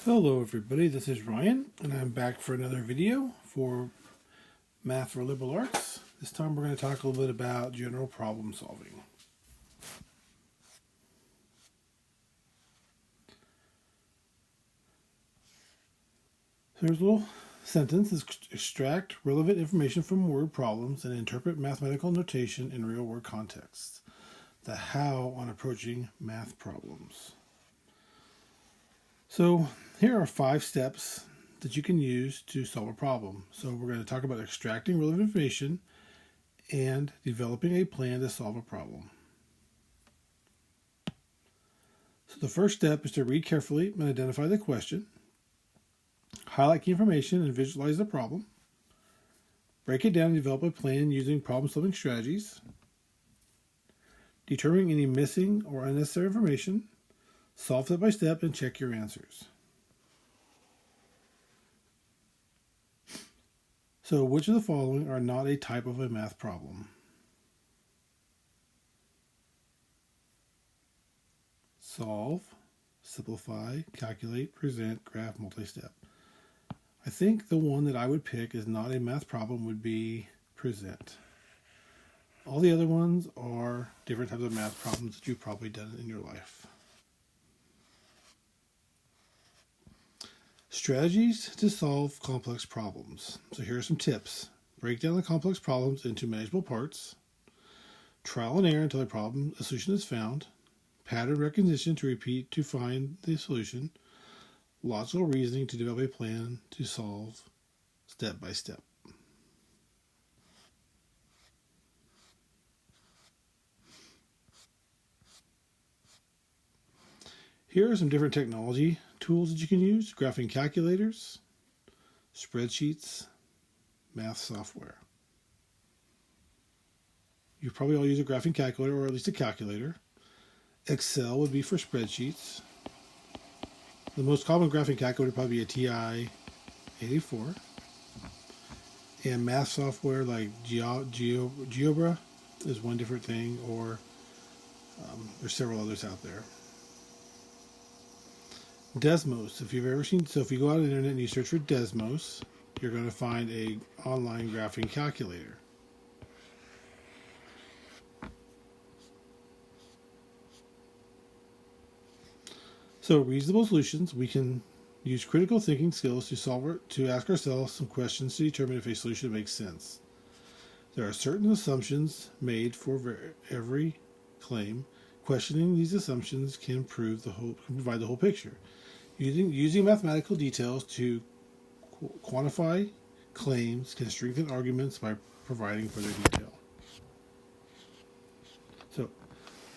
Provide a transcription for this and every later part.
Hello everybody, this is Ryan and I'm back for another video for Math for Liberal Arts. This time we're going to talk a little bit about general problem solving. So here's a little sentence. Extract relevant information from word problems and interpret mathematical notation in real world contexts. The how on approaching math problems. So here are 5 steps that you can use to solve a problem. So we're going to talk about extracting relevant information and developing a plan to solve a problem. So the first step is to read carefully and identify the question, highlight key information and visualize the problem, break it down and develop a plan using problem-solving strategies, determine any missing or unnecessary information, solve step by step, and check your answers. So, which of the following are not a type of a math problem? Solve, simplify, calculate, present, graph, multi-step. I think the one that I would pick is not a math problem would be present. All the other ones are different types of math problems that you've probably done in your life. Strategies to solve complex problems. So here are some tips. Break down the complex problems into manageable parts. Trial and error until a solution is found. Pattern recognition to repeat to find the solution. Logical reasoning to develop a plan to solve step by step. Here are some different technology tools that you can use. Graphing calculators, spreadsheets, math software. You probably all use a graphing calculator or at least a calculator. Excel would be for spreadsheets. The most common graphing calculator would probably be a TI-84. And math software like GeoGebra is one different thing, or there's several others out there. Desmos, if you've ever seen, so if you go out on the internet and you search for Desmos, you're going to find a online graphing calculator. So reasonable solutions, we can use critical thinking skills to ask ourselves some questions to determine if a solution makes sense. There are certain assumptions made for every claim. Questioning these assumptions can provide the whole picture. Using mathematical details to quantify claims can strengthen arguments by providing further detail. So,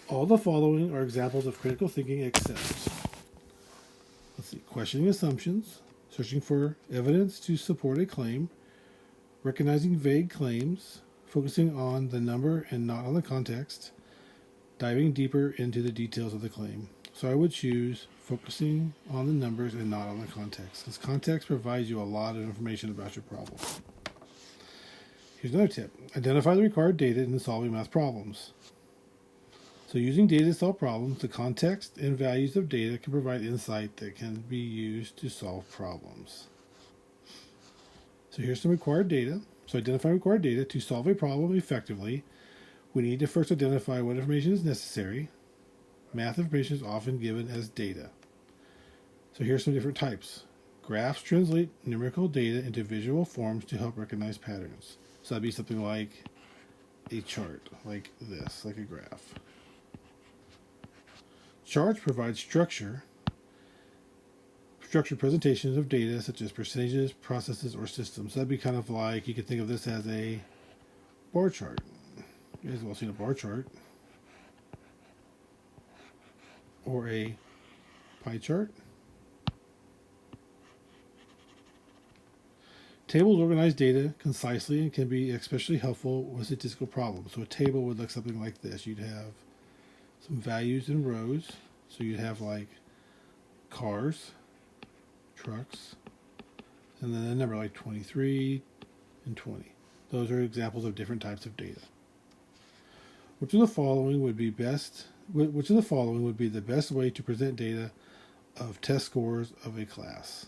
all the following are examples of critical thinking except, questioning assumptions, searching for evidence to support a claim, recognizing vague claims, focusing on the number and not on the context, diving deeper into the details of the claim. So I would choose focusing on the numbers and not on the context, because context provides you a lot of information about your problem. Here's another tip. Identify the required data in solving math problems. So using data to solve problems, the context and values of data can provide insight that can be used to solve problems. So here's some required data. So identify required data. To solve a problem effectively, we need to first identify what information is necessary. Math information is often given as data. So here's some different types. Graphs translate numerical data into visual forms to help recognize patterns. So that'd be something like a chart, like this, like a graph. Charts provide structured presentations of data such as percentages, processes, or systems. So that'd be kind of like, you could think of this as a bar chart. You guys have all seen a bar chart. Or a pie chart. Tables organize data concisely and can be especially helpful with statistical problems. So a table would look something like this. You'd have some values in rows. So you'd have like cars, trucks, and then a number like 23 and 20. Those are examples of different types of data. Which of the following would be the best way to present data of test scores of a class.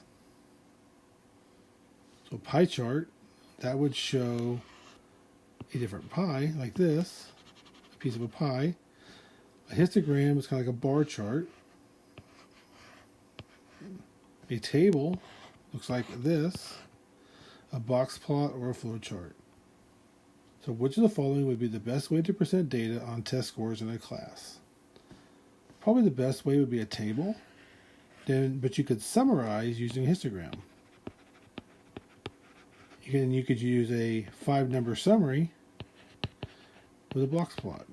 So pie chart, that would show a different pie like this, a piece of a pie. A histogram is kind of like a bar chart. A table looks like this, a box plot or a flow chart. So which of the following would be the best way to present data on test scores in a class? Probably the best way would be a table, but you could summarize using a histogram. You could use a 5-number summary with a box plot.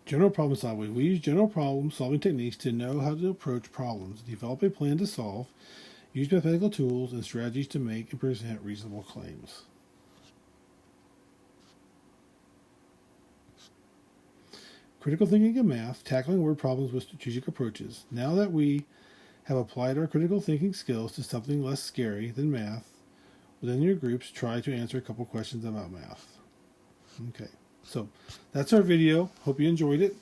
General problem solving. We use general problem solving techniques to know how to approach problems, develop a plan to solve, use mathematical tools and strategies to make and present reasonable claims. Critical thinking in math, tackling word problems with strategic approaches. Now that we have applied our critical thinking skills to something less scary than math, within your groups, try to answer a couple questions about math. Okay, so that's our video. Hope you enjoyed it.